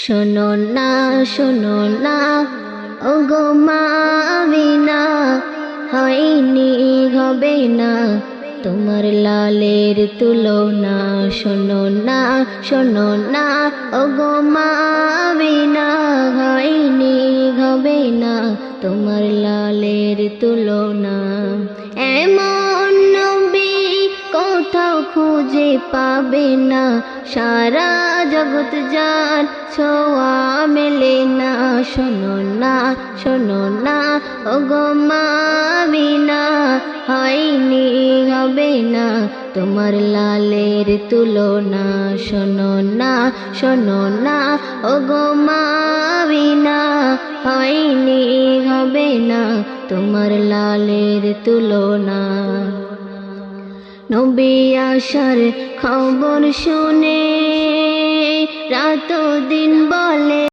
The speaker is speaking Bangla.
শোনো না শোনো না ওগো মা আমিনা, হয়নি হবে না তোমার লালের তুলনা। শোনো না শোনো না ওগো মা আমিনা, হয়নি হবে না তোমার লালের তুলনা। এমন নবী কোথাও খুঁজে পাবে না, সারা জগৎ যার ছোঁয়া মেলে না। শোনো না শোনো না ওগো মা আমিনা, হয়নি হবে না তোমার লালের তুলনা। শোনো না শোনো না ওগো মা আমিনা, হয়নি হবে না তোমার লালের তুলনা। নবী আসার খবর শুনে রাত দিন